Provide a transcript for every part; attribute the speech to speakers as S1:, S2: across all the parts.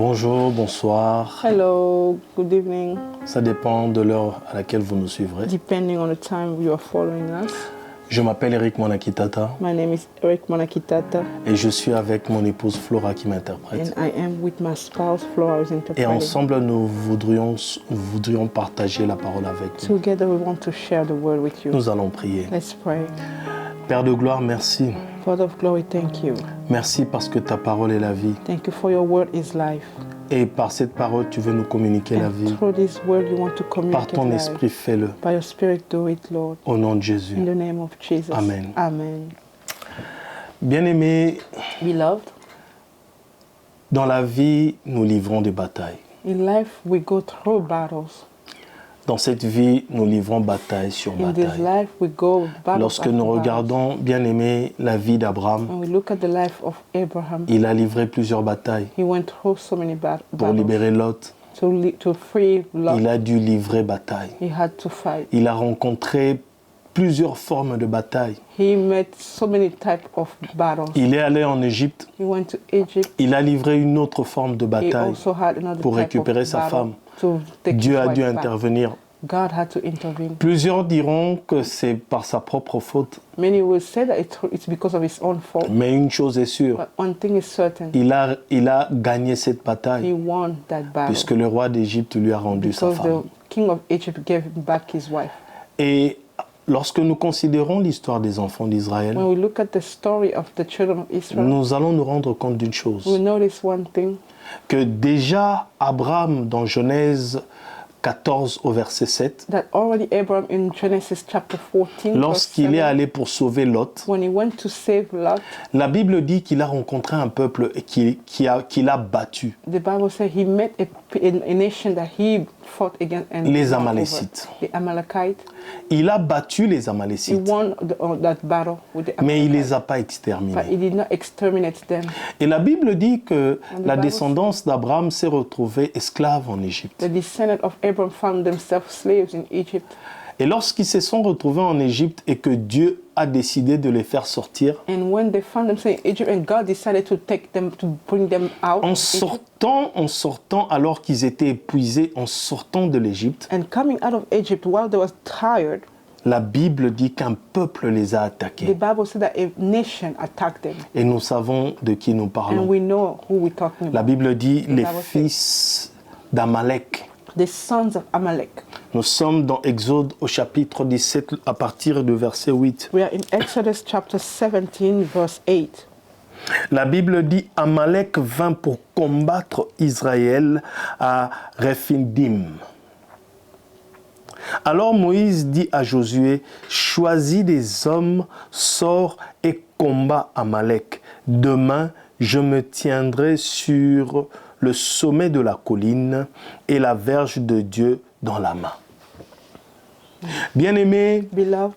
S1: Bonjour, bonsoir.
S2: Hello, good evening.
S1: Ça dépend de l'heure à laquelle vous nous suivrez.
S2: Depending on the time you are following us.
S1: Je m'appelle Eric Monakitata.
S2: My name is Eric Monakitata.
S1: Et je suis avec mon épouse Flora qui m'interprète.
S2: And I am with my spouse Flora who's interpreting.
S1: Et ensemble, nous voudrions partager la parole avec vous.
S2: Together we want to share the word with you.
S1: Nous allons prier.
S2: Let's pray.
S1: Père de gloire, merci.
S2: Father of glory, thank you.
S1: Merci parce que ta parole est la vie.
S2: Thank you for your word is life.
S1: Et par cette parole, tu veux nous communiquer la vie.
S2: Through this word you want to
S1: Par
S2: communicate
S1: ton
S2: life.
S1: esprit, fais-le.
S2: By your spirit do it, Lord.
S1: Au nom de Jésus.
S2: In the name of Jesus.
S1: Amen.
S2: Amen.
S1: Bien-aimés,
S2: Beloved,
S1: dans la vie, nous livrons des batailles.
S2: in life we go through battles.
S1: Dans cette vie, nous livrons bataille sur
S2: In this
S1: bataille.
S2: life we go battles
S1: Lorsque
S2: after
S1: nous
S2: battles.
S1: regardons, bien aimé, la vie d'Abraham,
S2: When we look at the life of Abraham,
S1: il a livré plusieurs batailles
S2: he went through so many
S1: pour
S2: battles.
S1: libérer Lot.
S2: To free Lot,
S1: Il a dû livrer bataille.
S2: he had to fight.
S1: Il a rencontré plusieurs formes de bataille.
S2: He met so many types of battles.
S1: Il est allé en Égypte.
S2: He went to Egypt.
S1: Il a livré une autre forme de
S2: He
S1: bataille
S2: also had another
S1: pour
S2: type
S1: récupérer
S2: of
S1: sa
S2: battle
S1: femme.
S2: to take
S1: Dieu
S2: his
S1: a
S2: wife
S1: dû
S2: back.
S1: intervenir.
S2: God had to intervene.
S1: Plusieurs diront que c'est par sa propre faute.
S2: Many will say that it's because of his own fault.
S1: Mais une chose est sûre,
S2: But one thing is certain,
S1: il a gagné cette
S2: he
S1: bataille
S2: won that battle
S1: puisque le roi d'Égypte lui a rendu sa
S2: because
S1: femme.
S2: the king of Egypt gave him back his wife.
S1: Et lorsque nous considérons l'histoire des enfants d'Israël,
S2: When we look at the story of the children of Israel,
S1: nous allons nous rendre compte d'une chose,
S2: we notice one thing,
S1: que déjà Abraham dans Genèse 14 au verset 7,
S2: that already Abraham in Genesis chapter 14,
S1: lorsqu'il
S2: verse
S1: est
S2: 7,
S1: allé pour sauver Lot,
S2: when he went to save Lot,
S1: la Bible dit qu'il a rencontré un peuple qu'il a battu,
S2: the Bible says he met a nation that he fought against and
S1: les
S2: won over.
S1: Amalécites.
S2: The Amalekites.
S1: Il a battu les
S2: He
S1: Amalécites,
S2: won that battle with the
S1: mais il ne les
S2: Amalekites,
S1: a pas
S2: but he
S1: exterminés.
S2: did not exterminate them.
S1: Et la Bible dit que
S2: And the
S1: la
S2: Bible
S1: descendance d'Abraham s'est retrouvée esclave en Égypte.
S2: The descendants of Abraham found themselves slaves in Egypt.
S1: Et lorsqu'ils se sont retrouvés en Égypte et que Dieu a décidé de les faire sortir,
S2: And when they found themselves in Egypt and God decided to take them, to bring them out
S1: en
S2: of Egypt,
S1: sortant alors qu'ils étaient épuisés, en sortant de l'Égypte,
S2: and coming out of Egypt while they were tired,
S1: la Bible dit qu'un peuple les a
S2: the
S1: attaqués.
S2: Bible said that a nation attacked them.
S1: Et nous savons de qui nous
S2: And
S1: parlons.
S2: we know who we're talking
S1: La
S2: about.
S1: Bible dit les
S2: Bible says-
S1: fils d'Amalek.
S2: The sons of Amalek.
S1: Nous sommes dans Exode au chapitre 17 à partir du verset 8.
S2: We are in Exodus chapter 17, verse 8.
S1: La Bible dit Amalek vint pour combattre Israël à Rephidim. Alors Moïse dit à Josué, choisis des hommes, sors et combat Amalek. Demain, je me tiendrai sur le sommet de la colline et la verge de Dieu dans la main. Bien-aimés,
S2: Beloved,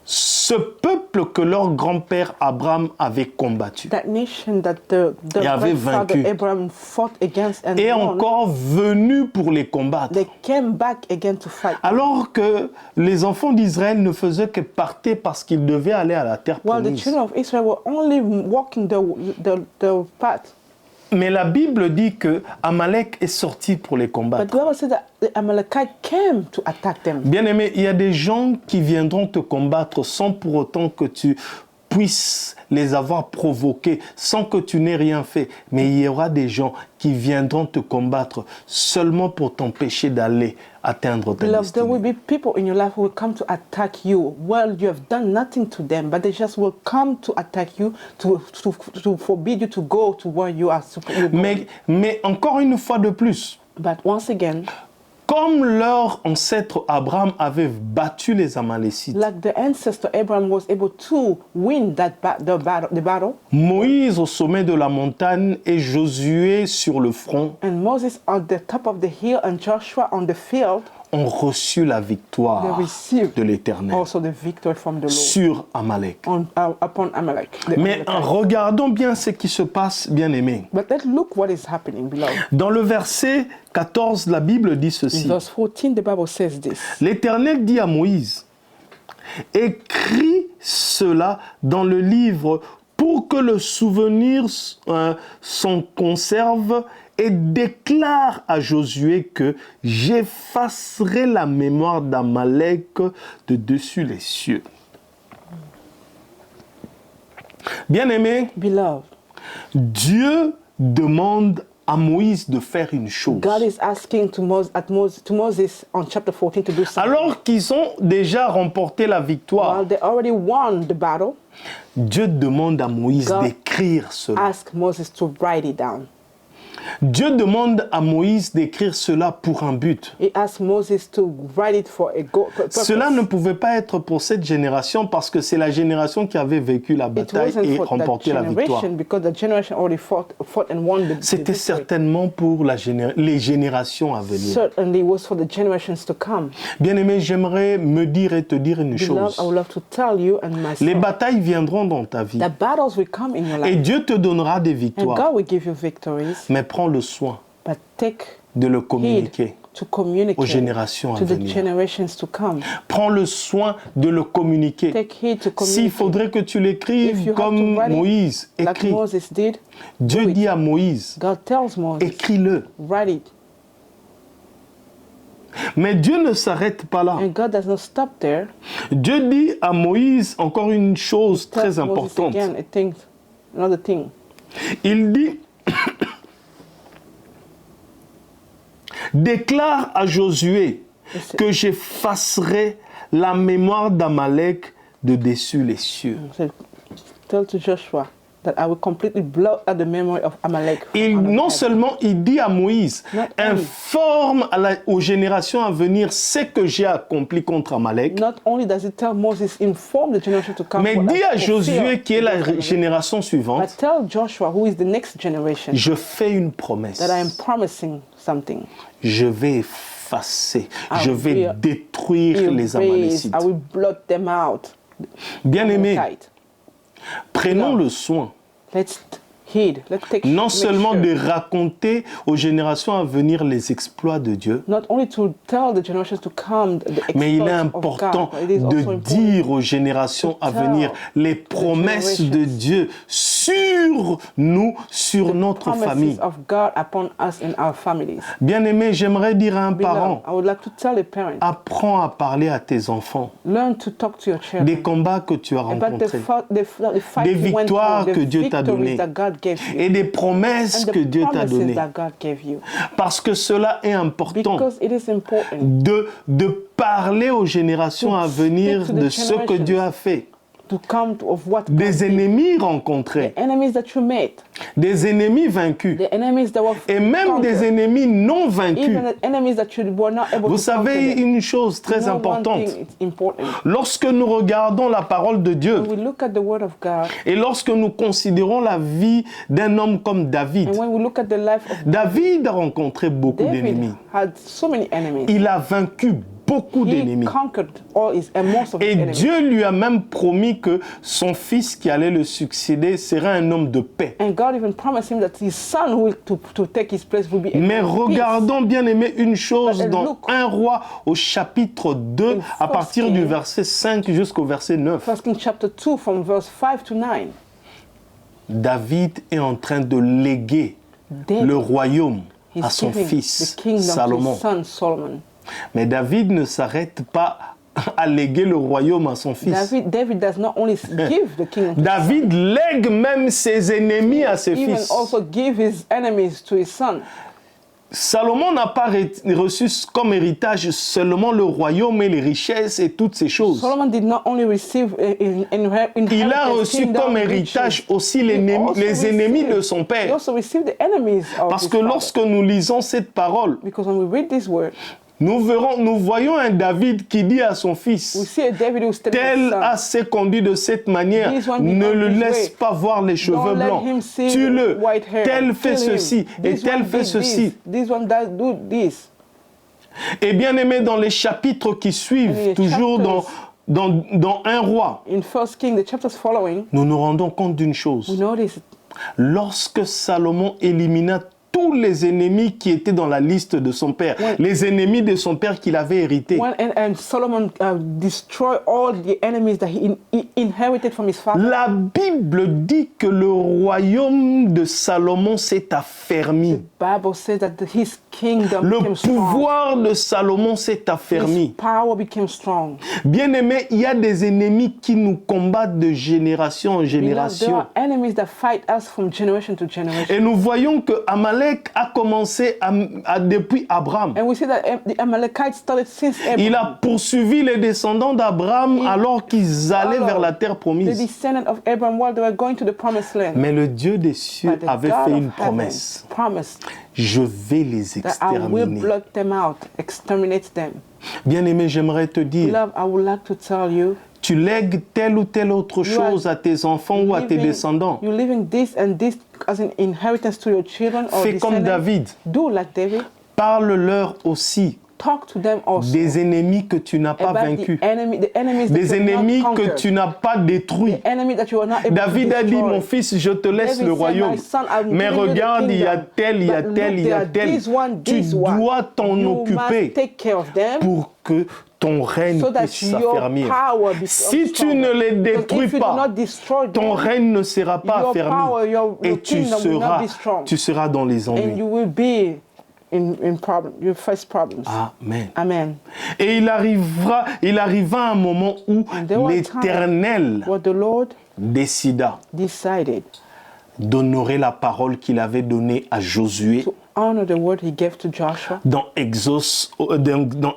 S1: ce peuple que leur grand-père Abraham avait combattu
S2: that nation that the
S1: Et avait
S2: grandfather
S1: vaincu.
S2: Abraham fought against and
S1: est
S2: won,
S1: encore venu pour les combattre.
S2: they came back again to fight.
S1: Alors que les enfants d'Israël ne faisaient que partir parce qu'ils devaient aller à la terre
S2: While the
S1: promise.
S2: children of Israel were only walking the path.
S1: Mais la Bible dit que Amalek est sorti pour les
S2: But
S1: combattre.
S2: the Bible said that the Amalekites came to attack them.
S1: Bien-aimé, il y a des gens qui viendront te combattre sans pour autant que tu puisses les avoir provoqués, sans que tu n'aies rien fait. Mais il y aura des gens qui viendront te combattre seulement pour t'empêcher d'aller atteindre ta
S2: Beloved, there will
S1: destinée.
S2: be people in your life who will come to attack you. Well, you have done nothing to them, but they just will come to attack you to forbid you to go to where you are supposed to go.
S1: Mais encore une fois de plus,
S2: But once again,
S1: comme leur ancêtre Abraham avait battu les Amalécites,
S2: like the ancestor Abraham was able to win the battle,
S1: Moïse au sommet de la montagne et Josué sur le front
S2: and Moses on the top of the hill and Joshua on the field,
S1: ont reçu la
S2: they
S1: victoire
S2: received
S1: de l'Éternel
S2: also the victory from the Lord
S1: sur Amalek.
S2: upon Amalek. the
S1: Mais
S2: Amalekites.
S1: regardons bien ce qui se passe, bien-aimés.
S2: But let's look what is happening, beloved.
S1: Dans le verset 14, la Bible dit
S2: In
S1: ceci.
S2: verse 14, the Bible says this.
S1: L'Éternel dit à Moïse, écris cela dans le livre pour que le souvenir s'en conserve et déclare à Josué que j'effacerai la mémoire d'Amalek de dessus les cieux. Bien-aimé,
S2: Beloved,
S1: Dieu demande à Moïse de faire une chose.
S2: God is asking to Moses on chapter 14 to do something.
S1: Alors qu'ils ont déjà remporté la victoire,
S2: While they already won the battle,
S1: Dieu demande à Moïse
S2: God
S1: d'écrire cela.
S2: ask Moses to write it down.
S1: Dieu demande à Moïse d'écrire cela pour un but.
S2: He asked Moses to write it for a purpose.
S1: Cela ne pouvait pas être pour cette génération parce que c'est la génération qui avait vécu la
S2: It
S1: bataille
S2: wasn't
S1: et
S2: for that
S1: remporté la victoire.
S2: generation because the generation already fought and won the
S1: C'était
S2: victory.
S1: certainement pour les générations à venir.
S2: Certainly was for the generations to come.
S1: Bien-aimé, j'aimerais me dire et te dire une
S2: Beloved,
S1: chose.
S2: I would love to tell you and
S1: Les
S2: myself
S1: batailles viendront dans ta vie
S2: that battles will come in your
S1: et
S2: life.
S1: Dieu te donnera des
S2: And
S1: victoires.
S2: God will give you victories,
S1: Mais prends le soin
S2: but take
S1: de le
S2: heed
S1: communiquer
S2: to
S1: aux
S2: communicate
S1: générations à
S2: to the
S1: venir.
S2: generations to come.
S1: Prends le soin de le communiquer.
S2: Take heed to
S1: S'il
S2: communicate.
S1: faudrait que tu
S2: If
S1: l'écrives
S2: you have
S1: comme
S2: to write it
S1: Moïse,
S2: like
S1: écris.
S2: Moses did,
S1: Dieu
S2: do it.
S1: dit à Moïse,
S2: God tells Moses,
S1: écris-le.
S2: write it.
S1: Mais Dieu ne s'arrête pas là.
S2: And God does not stop there.
S1: Dieu dit à Moïse encore une chose très
S2: Tells Moses
S1: importante.
S2: again, another thing.
S1: Il dit, déclare à Josué que j'effacerai la mémoire d'Amalek de dessus les cieux.
S2: So, tell to Joshua that I will completely blot out the memory of Amalek. from
S1: Et
S2: out of
S1: non
S2: heaven.
S1: seulement il dit à Moïse,
S2: Not only.
S1: informe aux générations à venir ce que j'ai accompli contre Amalek,
S2: Not only does it tell Moses, inform the generation to come,
S1: mais
S2: what
S1: dis
S2: I
S1: à Josué
S2: fulfill
S1: qui est la
S2: in this generation.
S1: génération
S2: But
S1: suivante,
S2: tell Joshua, who is the next generation,
S1: je fais une promesse.
S2: that I am promising something.
S1: Je vais effacer,
S2: I
S1: je vais
S2: will
S1: détruire les
S2: Erase,
S1: Amalécites.
S2: I will blot them out.
S1: Bien-aimés,
S2: Tight.
S1: prenons
S2: No.
S1: le soin
S2: Let's heed. Let's take
S1: non
S2: make
S1: seulement
S2: sure.
S1: de raconter aux générations à venir les exploits de Dieu,
S2: Not only to tell the generations to come the
S1: mais il est
S2: exploits of
S1: important
S2: God, but it is also
S1: de
S2: important
S1: dire aux générations
S2: to
S1: à venir
S2: tell
S1: les promesses de
S2: generations
S1: Dieu sur nous, sur notre
S2: promises
S1: famille.
S2: of God upon us and our families.
S1: Bien-aimé, j'aimerais dire à un
S2: Beloved,
S1: parent,
S2: I would like to tell a parent,
S1: apprends à parler à tes enfants
S2: learn to talk to your children
S1: des combats que tu as
S2: about
S1: rencontrés
S2: the fight
S1: des
S2: you went
S1: victoires
S2: through,
S1: que
S2: the
S1: Dieu t'a
S2: victories
S1: données
S2: that God gave you,
S1: et des promesses
S2: and
S1: que
S2: the
S1: Dieu t'a
S2: promises
S1: données.
S2: that God gave you.
S1: Parce que cela est important
S2: Because it is important
S1: de parler aux générations
S2: To
S1: à venir
S2: speak to the
S1: de ce que
S2: generations.
S1: Dieu a fait.
S2: to come of what God
S1: Des
S2: did.
S1: ennemis rencontrés,
S2: The enemies that you made,
S1: des ennemis vaincus
S2: the enemies that were
S1: et même des
S2: conquered,
S1: ennemis non vaincus.
S2: even the enemies that you were not able
S1: Vous
S2: to conquer
S1: savez
S2: them.
S1: une chose très
S2: You know one
S1: importante.
S2: thing is important.
S1: Lorsque nous regardons la parole de Dieu
S2: When we look at the word of God,
S1: et lorsque nous considérons la vie d'un homme comme David,
S2: and when we look at the life of
S1: David a rencontré beaucoup
S2: David,
S1: d'ennemis.
S2: had so many enemies.
S1: Il a vaincu beaucoup
S2: He
S1: d'ennemis.
S2: conquered most of his
S1: Et
S2: enemies.
S1: Dieu lui a même promis que son fils qui allait le succéder serait un homme de paix.
S2: And God even promised him that his son who will to take his place will be a
S1: Mais
S2: man of peace.
S1: regardons bien aimé une chose
S2: But
S1: dans
S2: look,
S1: 1 Roi au chapitre 2
S2: in
S1: à partir du
S2: King,
S1: verset 5 jusqu'au verset 9.
S2: 1 Kings chapter 2 from verse 5 to 9.
S1: David est en train de léguer
S2: David,
S1: le royaume
S2: he's
S1: à son
S2: giving
S1: fils
S2: the kingdom to
S1: Salomon.
S2: his son Solomon.
S1: Mais David ne s'arrête pas à léguer le royaume à son fils.
S2: David does not only give the kingdom to
S1: David lègue même ses ennemis à ses
S2: his son, even
S1: fils.
S2: also give his enemies to his son.
S1: Salomon n'a pas reçu comme héritage seulement le royaume et les richesses et toutes ces choses.
S2: Solomon did not only receive
S1: Il a reçu comme héritage aussi les ennemis de son
S2: He
S1: père.
S2: also received the enemies of
S1: Parce
S2: his
S1: que
S2: father.
S1: lorsque nous lisons cette parole,
S2: Because when we read this word,
S1: nous voyons un David qui dit à son
S2: we
S1: fils,
S2: see a David who is telling his
S1: tel
S2: son,
S1: a s'est conduit de cette manière,
S2: This one
S1: ne
S2: behaved
S1: le
S2: this
S1: laisse
S2: way.
S1: pas voir les cheveux
S2: Don't let
S1: blancs,
S2: him see
S1: tue-le,
S2: white hair.
S1: tel fait
S2: Kill him.
S1: ceci et
S2: This
S1: tel
S2: one
S1: fait
S2: did
S1: ceci.
S2: This one does do this.
S1: Et bien aimé, dans les chapitres qui suivent,
S2: And in the
S1: toujours
S2: chapters-
S1: dans un roi,
S2: In 1 King, the chapters following,
S1: nous nous rendons compte d'une
S2: we
S1: chose.
S2: notice
S1: Lorsque Salomon élimina tous tous les ennemis qui étaient dans la liste de son père, les ennemis de son père qu'il avait hérités.
S2: And Solomon destroyed all the enemies that he inherited from his father.
S1: La Bible dit que le royaume de Salomon s'est affermi.
S2: The Bible says that his kingdom
S1: Le
S2: became strong.
S1: pouvoir de Salomon s'est
S2: His
S1: affermi.
S2: power became strong.
S1: Bien-aimés, il y a des ennemis qui nous combattent de génération en
S2: Beloved, there
S1: génération.
S2: are enemies that fight us from generation to generation.
S1: Et nous voyons que Amalek a commencé depuis Abraham.
S2: And we see that the Amalekites started since
S1: Il
S2: Abraham.
S1: a poursuivi les descendants d'Abraham alors qu'ils allaient vers la terre
S2: The
S1: promise.
S2: descendants of Abraham while they were going to the promised land.
S1: Mais le Dieu des cieux
S2: But the
S1: avait
S2: God
S1: fait
S2: of
S1: une
S2: heaven
S1: promesse.
S2: promised
S1: Je vais les
S2: that I will
S1: exterminer.
S2: blot them out, exterminate them.
S1: Bien-aimé, j'aimerais te dire,
S2: Beloved, I would like to tell you,
S1: tu lègues telle ou telle autre chose à tes enfants ou à tes descendants.
S2: you're leaving this and this as an inheritance to your children or
S1: Fais comme
S2: descendants.
S1: David.
S2: Do like David.
S1: Parle-leur aussi
S2: Talk to them also
S1: des ennemis que tu n'as pas
S2: about
S1: vaincus,
S2: the enemies that
S1: des
S2: you have
S1: ennemis
S2: not
S1: que
S2: conquered,
S1: tu n'as pas détruits.
S2: the enemy that you are not able
S1: David
S2: to
S1: a dit,
S2: destroy.
S1: mon fils, je te laisse
S2: David
S1: le
S2: said,
S1: royaume.
S2: "My son, I'm
S1: Mais
S2: giving you the
S1: regarde, il y a
S2: kingdom.
S1: tel, il y a
S2: But
S1: tel,
S2: look,
S1: il y a
S2: there
S1: tel.
S2: are this one,
S1: Tu
S2: this one.
S1: dois t'en
S2: You
S1: occuper
S2: must take care of them
S1: pour que ton règne
S2: so that
S1: puisse
S2: your
S1: s'affermir.
S2: power becomes
S1: Si tu
S2: stronger.
S1: ne les
S2: Because
S1: détruis
S2: if you do
S1: pas,
S2: not destroy
S1: ton
S2: them,
S1: règne ne sera pas
S2: your
S1: affermi
S2: power, your
S1: et
S2: kingdom will not be strong.
S1: tu seras dans les
S2: and
S1: ennuis.
S2: you will be in problem. You face problems.
S1: Amen.
S2: Amen.
S1: Et il arriva un moment où
S2: And there was a time
S1: l'Éternel
S2: what the Lord
S1: décida
S2: decided
S1: d'honorer la parole qu'il avait donnée à Josué
S2: to honor the word he gave to Joshua.
S1: dans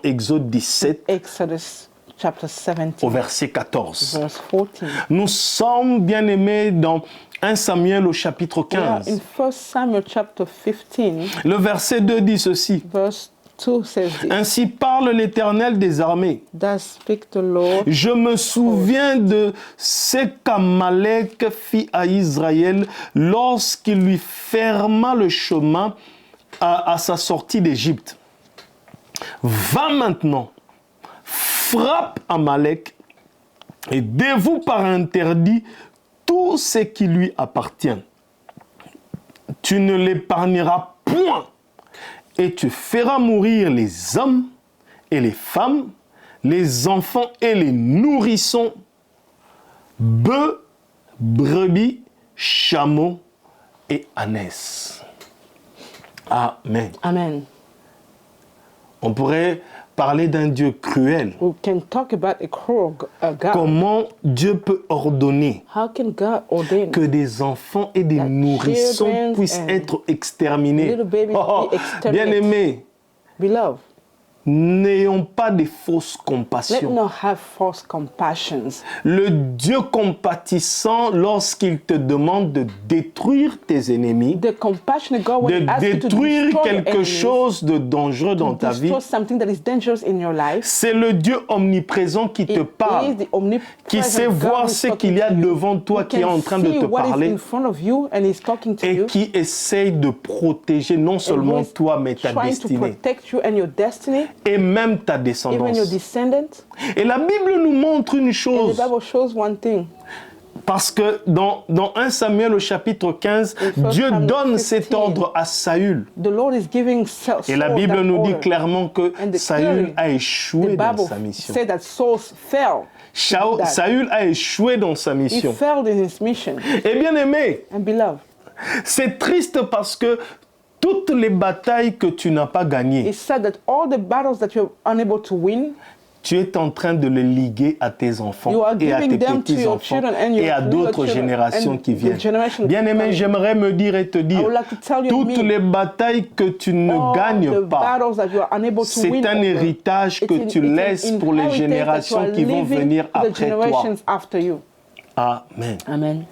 S1: Exode 17
S2: Exodus chapter 17,
S1: au verset 14.
S2: verse 14.
S1: Nous sommes bien aimés dans 1 Samuel au chapitre
S2: We are
S1: 15.
S2: in 1 Samuel chapter 15,
S1: Le verset 2 dit ceci.
S2: verse 2 says this.
S1: Ainsi parle l'Éternel des armées.
S2: Thus speak the Lord.
S1: Je me souviens de ce qu'Amalek fit à Israël lorsqu'il lui ferma le chemin à sa sortie d'Égypte. Va maintenant, frappe Amalek et dévoue par interdit tout ce qui lui appartient. Tu ne l'épargneras point et tu feras mourir les hommes et les femmes, les enfants et les nourrissons, bœufs, brebis, chameaux et ânesses. Amen.
S2: Amen.
S1: On pourrait parler d'un Dieu cruel.
S2: We can talk about a cruel God.
S1: Comment Dieu peut ordonner
S2: How can God ordain
S1: que des enfants et des
S2: That
S1: nourrissons
S2: children
S1: puissent
S2: and
S1: être exterminés?
S2: little babies be exterminated.
S1: Bien-aimés,
S2: Beloved,
S1: n'ayons pas de fausses
S2: let
S1: compassions.
S2: not have false compassions.
S1: Le Dieu compatissant, lorsqu'il te demande de détruire tes ennemis,
S2: The compassionate God
S1: de
S2: will ask you to
S1: détruire
S2: destroy
S1: quelque
S2: enemies,
S1: chose de dangereux dans ta vie,
S2: destroy something that is dangerous in your life.
S1: c'est le Dieu omniprésent qui te
S2: It is
S1: parle,
S2: the omnipresent
S1: qui sait
S2: God
S1: voir
S2: who's
S1: ce
S2: talking
S1: qu'il y a
S2: to you.
S1: devant toi
S2: Who
S1: qui est en
S2: can
S1: train de
S2: see
S1: te
S2: what is
S1: parler
S2: in front of you and is talking to
S1: et
S2: you.
S1: qui essaye de protéger non
S2: And who
S1: seulement
S2: is
S1: toi mais ta
S2: trying to
S1: destinée
S2: protect you and your destiny,
S1: et même ta
S2: even your
S1: descendance.
S2: descendants.
S1: Et la Bible nous montre une
S2: And
S1: chose,
S2: the Bible shows one thing.
S1: parce que dans 1 Samuel au chapitre 15,
S2: In
S1: Dieu
S2: 1 Samuel
S1: donne
S2: 15,
S1: cet ordre à Saül.
S2: The Lord is giving Saul
S1: Et la Bible
S2: that
S1: nous dit
S2: order.
S1: clairement que
S2: And
S1: Saül
S2: clearly,
S1: a
S2: The
S1: échoué dans
S2: Bible
S1: sa mission.
S2: said that Saul fell. that.
S1: Saül a échoué dans sa
S2: He
S1: mission.
S2: failed in his mission.
S1: Et bien aimé,
S2: And beloved,
S1: c'est triste parce que toutes les batailles que tu n'as pas gagnées,
S2: it's said that all the battles that you're unable to win,
S1: tu es en train de les liguer à tes enfants
S2: You are
S1: et à tes
S2: giving them to your
S1: petits-enfants
S2: children and your
S1: et à
S2: little
S1: d'autres
S2: children
S1: générations
S2: and
S1: qui
S2: the
S1: viennent.
S2: generation
S1: Bien-aimé,
S2: coming.
S1: j'aimerais me dire et te
S2: I
S1: dire,
S2: would like to tell you
S1: toutes
S2: me,
S1: les batailles que tu ne
S2: all
S1: gagnes
S2: the
S1: pas,
S2: battles that you are unable to
S1: c'est
S2: win
S1: un
S2: over,
S1: héritage que tu laisses pour les générations qui vont venir après toi.
S2: After you.
S1: Amen.
S2: Amen.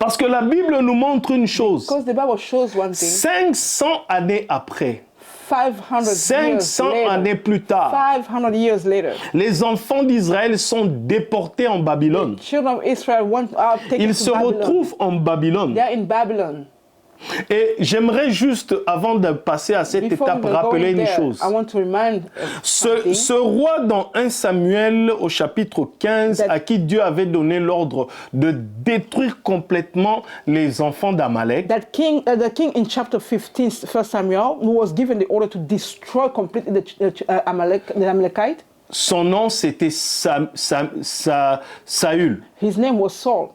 S1: Parce que la Bible nous montre une chose.
S2: Because the Bible shows one thing.
S1: 500 années après,
S2: 500
S1: années plus tard,
S2: 500 years later,
S1: les enfants d'Israël sont déportés en Babylone.
S2: children of Israel are taken
S1: Ils
S2: to
S1: se
S2: Babylon.
S1: retrouvent en Babylone.
S2: They are in Babylon.
S1: Et j'aimerais juste, avant de passer à cette
S2: Before
S1: étape,
S2: we go
S1: rappeler une
S2: there,
S1: chose.
S2: I want to remind something.
S1: Ce roi dans 1 Samuel au chapitre 15, à qui Dieu avait donné l'ordre de détruire complètement les enfants d'Amalek,
S2: The king in chapter 15, 1 Samuel, who was given the order to destroy completely the Amalekite,
S1: son nom c'était Saül.
S2: his name was Saul.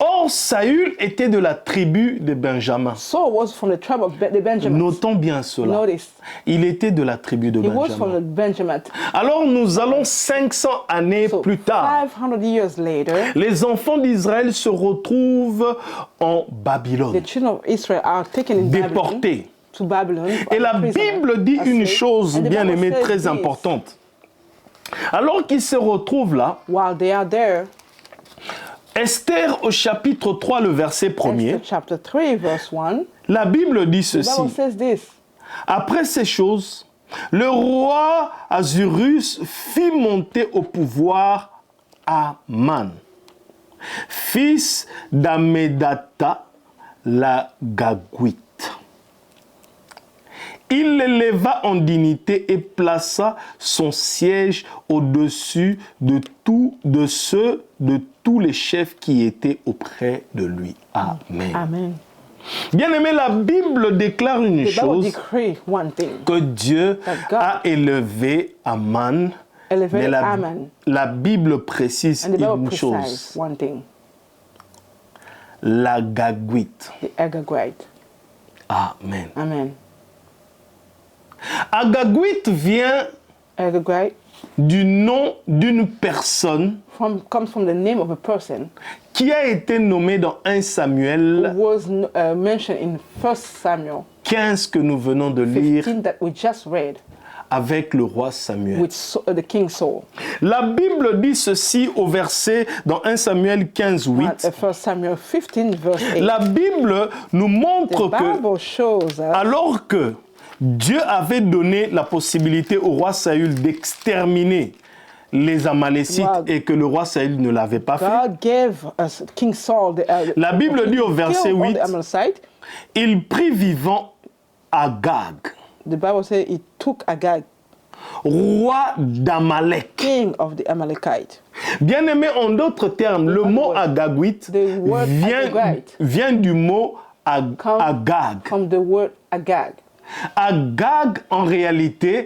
S1: Or, Saül était de la tribu de Benjamin.
S2: Saul was from the tribe of the Benjamin.
S1: Notons bien cela.
S2: Notice,
S1: Il était de la tribu de
S2: he was from the
S1: Benjamin.
S2: Benjamin.
S1: Alors nous allons 500 années
S2: So,
S1: plus tard.
S2: 500 years later,
S1: Les enfants d'Israël se retrouvent en Babylone,
S2: the children of Israel are taken in Babylon,
S1: déportés.
S2: to Babylon.
S1: Et la
S2: prisoner,
S1: Bible dit
S2: as
S1: une
S2: slaves.
S1: chose,
S2: And the
S1: bien
S2: Bible
S1: aimée,
S2: says
S1: très
S2: this,
S1: importante. Alors qu'ils se retrouvent là,
S2: while they are there,
S1: Esther au chapitre 3, le verset 1er,
S2: Esther chapter 3, verse 1,
S1: la Bible dit
S2: the
S1: ceci.
S2: Bible says this.
S1: Après ces choses, le roi Azurus fit monter au pouvoir Aman, fils d'Amedata la Gagouite. Il l'éleva en dignité et plaça son siège au-dessus de tous les chefs qui étaient auprès de lui. Amen.
S2: Amen.
S1: Bien aimé, la Bible déclare une
S2: The Bible
S1: chose,
S2: decree one thing.
S1: que Dieu
S2: That God
S1: a élevé Aman,
S2: elevated
S1: mais
S2: Aman.
S1: la Bible précise
S2: And the Bible
S1: une
S2: precise
S1: chose,
S2: one thing.
S1: la Gagouite.
S2: The Agagite.
S1: Amen.
S2: Amen.
S1: Agagouite vient
S2: Agagite
S1: du nom d'une personne
S2: comes from the name of a person
S1: qui a été nommée dans 1 Samuel
S2: who was mentioned in 1 Samuel
S1: 15 que nous venons de lire
S2: 15 that we just read
S1: avec le roi Samuel.
S2: with the king Saul.
S1: La Bible dit ceci au verset dans 1 Samuel 15, 8.
S2: 1 Samuel 15 verse 8.
S1: La Bible nous montre
S2: The
S1: que
S2: Bible shows us
S1: alors que Dieu avait donné la possibilité au roi Saül d'exterminer les Amalécites
S2: Wow.
S1: et que le roi Saül ne l'avait pas fait,
S2: God gave us King Saul
S1: la Bible dit au verset
S2: killed all
S1: 8,
S2: the Amalekite.
S1: il prit vivant Agag,
S2: The Bible says he took Agag,
S1: roi d'Amalek.
S2: king of the Amalekite.
S1: Bien aimé, en d'autres termes, le mot Agagite
S2: The word Agagite
S1: vient du mot
S2: Come
S1: Agag.
S2: from the word Agag.
S1: Agag, en réalité,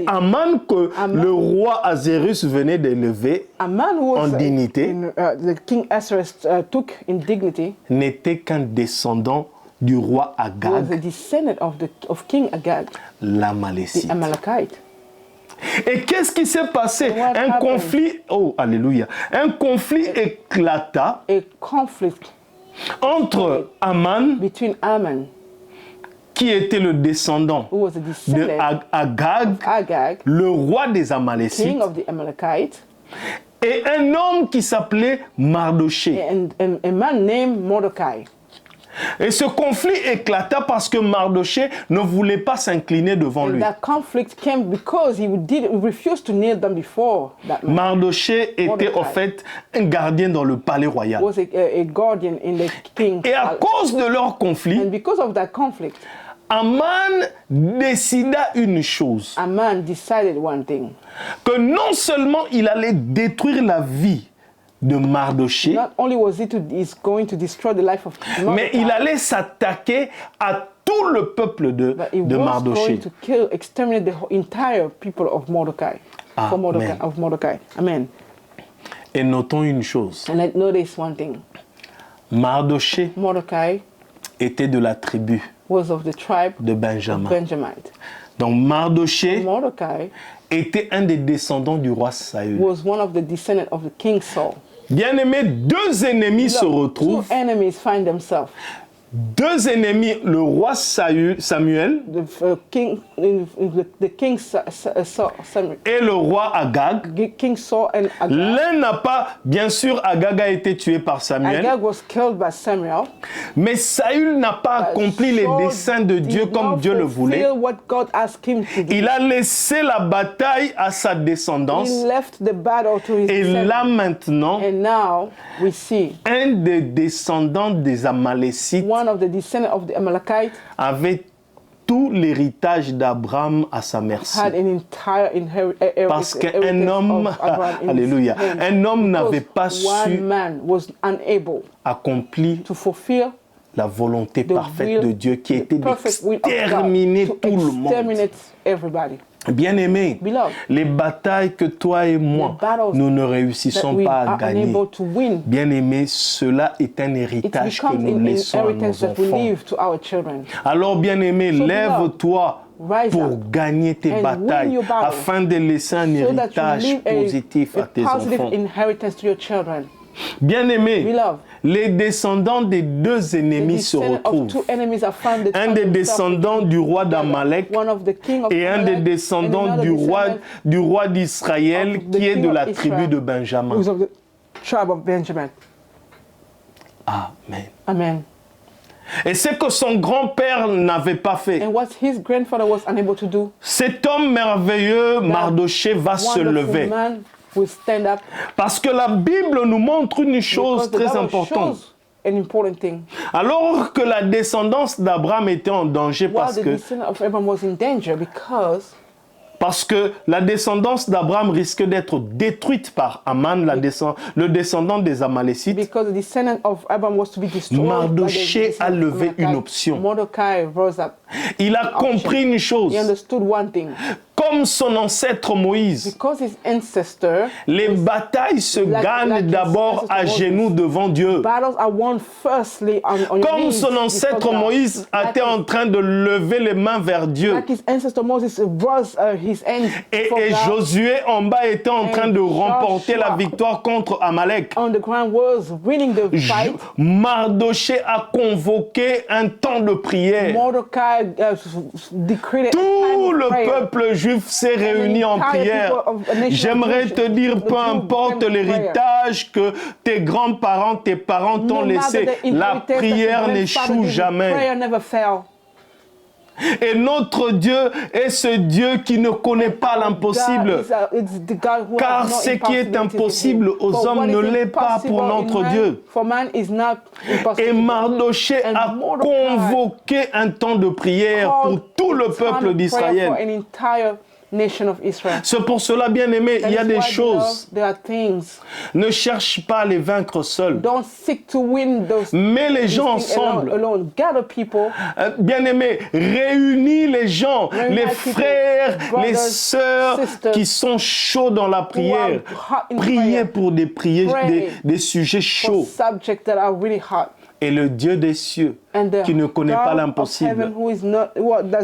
S1: Aman que
S2: Aman.
S1: le roi Azérus venait d'élever,
S2: A man who was
S1: En dignité.
S2: the king Ahasuerus took in dignity
S1: n'était qu'un descendant du roi
S2: was a
S1: Agag,
S2: descendant of King Agag, the
S1: l'Amalécite.
S2: Amalekite.
S1: Et qu'est-ce qui s'est passé?
S2: What
S1: Un
S2: happened?
S1: conflit, oh alléluia, un conflit éclata
S2: A conflict
S1: entre Aman,
S2: between Ammon,
S1: qui était le descendant
S2: who was a
S1: de
S2: descendant
S1: Agag,
S2: of Agag,
S1: le roi des Amalécites,
S2: king of the Amalekite,
S1: et un homme qui s'appelait Mardoché.
S2: and a man named Mordecai.
S1: Et ce conflit éclata parce que Mardoché ne voulait pas s'incliner devant
S2: And
S1: lui.
S2: that conflict came because he refused to kneel down before that man.
S1: Mardoché était
S2: Mordecai.
S1: en fait un gardien dans le palais royal.
S2: Was a guardian in the king's
S1: Et à
S2: palace.
S1: cause de leur conflit,
S2: And because of that conflict,
S1: Aman décida une chose,
S2: Aman decided one thing.
S1: que non seulement il allait détruire la vie de Mardoché,
S2: Not only was is going to destroy the life of
S1: mais
S2: Mordecai,
S1: il allait s'attaquer à tout le peuple de
S2: but he was
S1: Mardoché.
S2: going to exterminate the entire people of Mordecai. For Mordecai,
S1: Amen.
S2: of Mordecai. Amen.
S1: Et notons une chose,
S2: And I noticed one thing.
S1: Mardoché
S2: Mordecai
S1: était de la tribu
S2: was of the tribe
S1: de
S2: of
S1: Benjamin.
S2: Benjamite.
S1: Donc Mardoché
S2: Mordecai
S1: était un des descendants du roi Saül.
S2: was one of the descendants of the king Saul.
S1: Bien aimé, deux ennemis se
S2: Look, two
S1: retrouvent.
S2: enemies find themselves.
S1: Deux ennemis, le roi Samuel
S2: The king Samuel,
S1: et le roi Agag.
S2: King Saul and Agag.
S1: L'un n'a pas, bien sûr, Agag a été tué par Samuel,
S2: Agag was killed by Samuel.
S1: mais Saül n'a pas accompli les
S2: Saul
S1: desseins de Dieu
S2: did
S1: comme
S2: not
S1: Dieu le voulait.
S2: fulfill what God asked him to do.
S1: Il a laissé la bataille à sa
S2: He
S1: descendance
S2: left the battle to his
S1: et là
S2: descendants.
S1: maintenant,
S2: And now we see
S1: un des descendants des Amalécites
S2: one of the descendants of the Amalekites,
S1: avait tout l'héritage d'Abraham à sa merci.
S2: had an entire
S1: Parce qu'un
S2: heritage
S1: homme,
S2: of Abraham in his
S1: alléluia,
S2: hands.
S1: un homme n'avait
S2: Because
S1: pas su
S2: one man was unable
S1: accomplir
S2: to fulfill
S1: la volonté
S2: the
S1: parfaite de
S2: will,
S1: Dieu qui
S2: the
S1: était
S2: perfect will of God,
S1: d'exterminer
S2: to
S1: tout le monde.
S2: exterminate everybody.
S1: Bien-aimé,
S2: Beloved,
S1: les batailles que toi et moi,
S2: the battles
S1: nous ne
S2: that
S1: réussissons
S2: we
S1: pas à
S2: are
S1: gagner.
S2: unable to win,
S1: Bien-aimé, cela est un
S2: it
S1: héritage que
S2: becomes
S1: nous
S2: an
S1: laissons à nos
S2: inheritance that we
S1: enfants.
S2: leave to our children.
S1: Alors, bien-aimé,
S2: So,
S1: lève-toi
S2: rise
S1: pour
S2: up
S1: gagner tes
S2: and
S1: batailles
S2: win your battles
S1: afin de laisser un
S2: so that you
S1: héritage
S2: leave
S1: positif
S2: a
S1: à tes
S2: positive
S1: enfants.
S2: inheritance to your children.
S1: Bien-aimé,
S2: Beloved,
S1: les descendants des deux
S2: the
S1: ennemis se
S2: descendants of
S1: retrouvent.
S2: two enemies are found. They
S1: Un
S2: found
S1: des
S2: themselves
S1: descendants du roi
S2: together.
S1: d'Amalek
S2: One of the king of
S1: et un des
S2: Amalek, and
S1: descendants
S2: another
S1: du roi d'Israël
S2: of the
S1: qui est
S2: king
S1: de
S2: of
S1: la
S2: Israel,
S1: tribu de Benjamin.
S2: who's of the tribe of Benjamin.
S1: Amen.
S2: Amen.
S1: Et c'est que son grand-père n'avait pas fait.
S2: And what his grandfather was unable to do,
S1: Cet homme merveilleux, Mardoché, va se
S2: wonderful
S1: lever.
S2: man will stand up.
S1: Parce que la Bible nous montre une chose
S2: Because the
S1: très
S2: Bible
S1: importante.
S2: shows an important thing.
S1: Alors que la descendance d'Abraham était en danger
S2: While the descendant of Abraham was in danger
S1: parce que la descendance d'Abraham risque d'être détruite par Aman, le descendant des Amalécites.
S2: because the descendant of Abraham was to be destroyed.
S1: Mardoché a levé une
S2: Mordecai.
S1: option.
S2: Mordecai rose up.
S1: Il a compris une chose.
S2: He understood one thing.
S1: Comme son ancêtre Moïse,
S2: Because his ancestor,
S1: les batailles se gagnent
S2: like his
S1: d'abord à
S2: ancestor
S1: genoux devant Dieu.
S2: battles are won firstly on your
S1: Comme
S2: knees
S1: son ancêtre
S2: before God.
S1: Moïse était en train de lever les mains vers Dieu.
S2: Like his ancestor Moses rose his hands
S1: Et
S2: before God.
S1: Josué en bas était en train de remporter
S2: Joshua
S1: la victoire contre Amalek.
S2: On the ground was winning the fight.
S1: Mardoché a convoqué un temps de prière.
S2: Mordecai decreed a time
S1: Tout
S2: of
S1: le
S2: prayer.
S1: peuple juif s'est réuni en prière. J'aimerais te dire, peu importe l'héritage que tes grands-parents, tes parents t'ont laissé, la prière n'échoue jamais.
S2: Prayer never fail.
S1: Et notre Dieu est ce Dieu qui ne connaît pas l'impossible. Car ce qui est impossible aux hommes ne l'est pas pour notre Dieu. Et Mardoché a convoqué un temps de prière pour tout le peuple d'Israël. C'est pour cela, bien aimé, il y a des choses. Ne cherche pas à les vaincre seul. Mets les gens ensemble. Bien aimé, réunis les gens, les frères, les sœurs qui sont chauds dans la prière. Priez pour des sujets chauds. Et le Dieu des cieux, qui ne connaît pas l'impossible,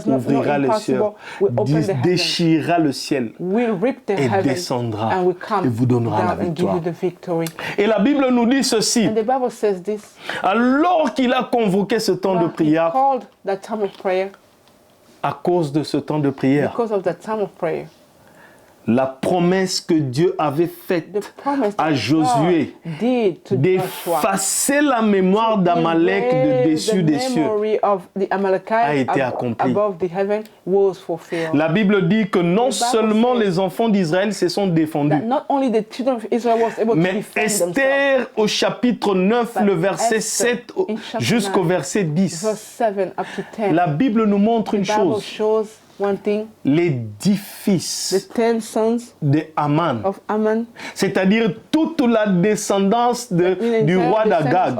S1: ouvrira les cieux, déchirera le ciel et descendra et vous donnera la victoire. Et la Bible nous dit ceci. Alors qu'il a convoqué ce temps de prière, à cause de ce temps de prière, la promesse que Dieu avait faite à Josué d'effacer la mémoire d'Amalek de dessus des cieux a été accomplie. La Bible dit que non seulement les enfants d'Israël se sont défendus, mais Esther au chapitre 9, le verset 7 jusqu'au verset 10, la Bible nous montre une chose. Les 10 fils de Aman, c'est-à-dire toute la descendance du roi d'Agag,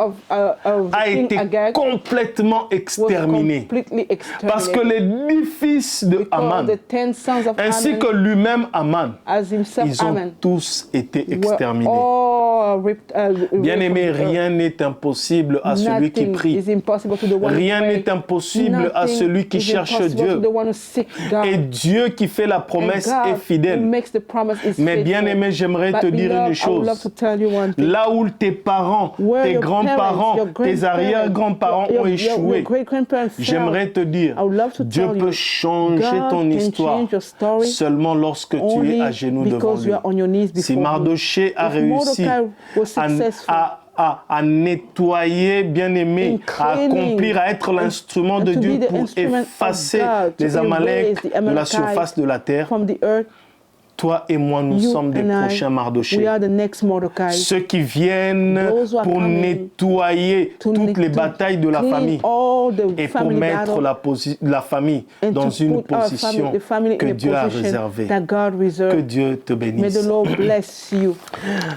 S1: a été complètement exterminée. Parce que les 10 fils de Aman, ainsi que lui-même Aman, ils ont tous été exterminés. Bien-aimé, rien n'est impossible à celui qui prie. Rien n'est impossible à celui qui cherche Dieu. Et Dieu qui fait la promesse est fidèle. Mais bien aimé, j'aimerais te dire une chose. Là où tes parents, tes grands-parents, tes arrière-grands-parents ont échoué, j'aimerais te dire, Dieu peut changer ton histoire seulement lorsque tu es à genoux devant lui. Si Mardoché a réussi à nettoyer, bien aimé, à accomplir, à être l'instrument de Dieu pour effacer les Amaleks de la surface de la terre, toi et moi, nous
S2: You
S1: sommes des
S2: and I,
S1: prochains
S2: we
S1: Mardochée.
S2: are the next Mordecai.
S1: Ceux qui viennent
S2: Those who are
S1: pour
S2: coming
S1: nettoyer
S2: to
S1: toutes les
S2: to
S1: batailles de la
S2: clean
S1: famille
S2: all the
S1: et pour
S2: family
S1: mettre
S2: battle
S1: la famille
S2: and
S1: dans
S2: to
S1: une
S2: put our
S1: position
S2: the family
S1: que
S2: in a
S1: Dieu a
S2: position
S1: réservée.
S2: that God
S1: Que
S2: reserved.
S1: Dieu te
S2: May the
S1: bénisse.
S2: Lord bless you.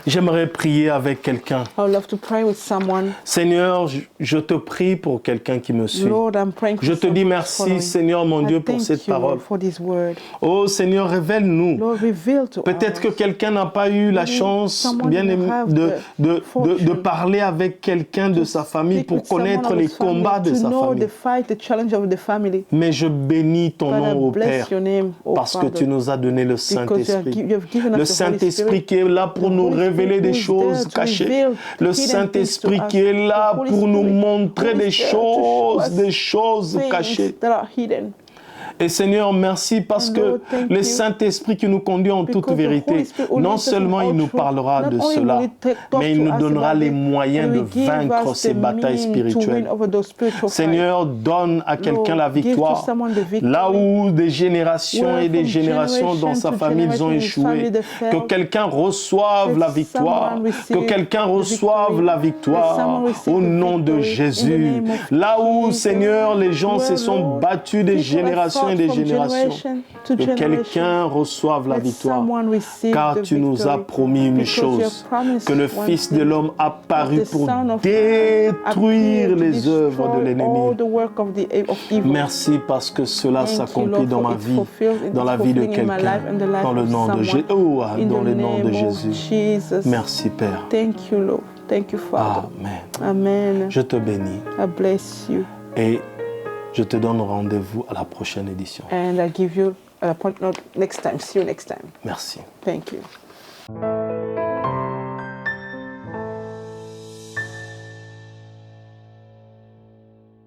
S1: J'aimerais prier avec quelqu'un.
S2: I would love to pray with someone.
S1: Seigneur, je te prie pour quelqu'un qui me suit.
S2: Lord, I'm praying for
S1: Je te dis
S2: someone
S1: merci,
S2: following.
S1: Seigneur mon
S2: I
S1: Dieu, pour
S2: thank
S1: cette
S2: you,
S1: parole.
S2: Lord, for this word.
S1: Oh Seigneur, révèle-nous.
S2: Lord, reveal to
S1: Peut-être que
S2: us.
S1: quelqu'un n'a pas eu la
S2: Maybe
S1: chance
S2: someone
S1: bien
S2: didn't
S1: aimé,
S2: have
S1: de
S2: the fortune
S1: parler avec quelqu'un de sa famille
S2: Speak
S1: pour
S2: with someone
S1: connaître
S2: of
S1: les
S2: his family,
S1: combats de
S2: to
S1: sa
S2: know
S1: famille.
S2: the fight, the challenge of the family.
S1: Mais je bénis ton
S2: God,
S1: nom,
S2: I
S1: ô
S2: bless
S1: Père,
S2: your name, O
S1: parce que
S2: Father,
S1: tu nous as donné le
S2: because you
S1: Saint-Esprit.
S2: have given
S1: Le
S2: us the Holy
S1: Saint-Esprit
S2: Spirit.
S1: qui est là pour
S2: The
S1: nous
S2: Holy
S1: révéler
S2: Spirit
S1: des
S2: who is
S1: choses
S2: there to
S1: cachées.
S2: reveal
S1: Le
S2: hidden things
S1: Saint-Esprit
S2: to
S1: qui
S2: us.
S1: est là
S2: The Holy
S1: pour nous
S2: Spirit
S1: montrer
S2: who
S1: des
S2: is there to show us
S1: des choses
S2: things
S1: cachées.
S2: that are hidden.
S1: Et Seigneur, merci parce
S2: And
S1: que
S2: Lord, thank
S1: le
S2: you.
S1: Saint-Esprit qui nous conduit en toute
S2: Because the
S1: vérité,
S2: Holy Spirit will
S1: non
S2: lead us in
S1: seulement il
S2: all
S1: nous
S2: truth,
S1: parlera
S2: not
S1: de
S2: only
S1: cela,
S2: will he talk
S1: mais il
S2: to
S1: nous
S2: us
S1: donnera
S2: about
S1: les
S2: it,
S1: moyens
S2: but
S1: de
S2: he will give
S1: vaincre
S2: us
S1: ces
S2: the
S1: batailles
S2: means to win
S1: spirituelles.
S2: over those spiritual fights.
S1: Seigneur, donne à quelqu'un la
S2: Lord, give to
S1: victoire.
S2: someone the victory.
S1: Là où des générations
S2: Where
S1: et des
S2: from
S1: générations dans sa
S2: generation to
S1: famille ils ont
S2: generation in his
S1: échoué,
S2: family they
S1: que
S2: failed.
S1: quelqu'un reçoive
S2: Let
S1: la victoire,
S2: someone
S1: que
S2: receive
S1: quelqu'un
S2: the
S1: reçoive
S2: victory.
S1: la
S2: Let
S1: victoire
S2: someone receive
S1: au
S2: the
S1: nom de
S2: victory in the
S1: Jésus.
S2: name of
S1: Là où,
S2: Jesus.
S1: Seigneur, les gens se
S2: Where,
S1: sont
S2: Lord,
S1: battus des
S2: people have
S1: générations et
S2: fought
S1: des
S2: from
S1: générations,
S2: generation to
S1: que
S2: generation.
S1: quelqu'un reçoive la
S2: Let
S1: victoire.
S2: someone receive
S1: Car
S2: the
S1: tu nous as
S2: victory.
S1: promis une
S2: Because you have
S1: chose,
S2: promised
S1: que le
S2: one
S1: Fils de
S2: thing,
S1: l'homme apparut
S2: that the
S1: pour
S2: Son of Man
S1: détruire
S2: appeared to
S1: les œuvres de
S2: destroy
S1: l'ennemi.
S2: all the work of evil.
S1: Merci parce que cela
S2: Thank you,
S1: s'accomplit
S2: Lord,
S1: dans
S2: for
S1: ma
S2: it's
S1: vie,
S2: fulfilled,
S1: dans
S2: it's
S1: la vie de
S2: fulfilling in my
S1: quelqu'un,
S2: life and the life
S1: dans le
S2: of
S1: nom de
S2: someone.
S1: Jésus. Oh,
S2: In
S1: dans
S2: the
S1: le nom de
S2: name of
S1: Jésus.
S2: Jesus.
S1: Merci Père.
S2: Thank you, Lord. Thank you, Father.
S1: Amen.
S2: Amen.
S1: Je te bénis
S2: I bless you.
S1: et je te donne rendez-vous à la prochaine édition.
S2: And I give you an appointment next time. See you next time.
S1: Merci.
S2: Thank you.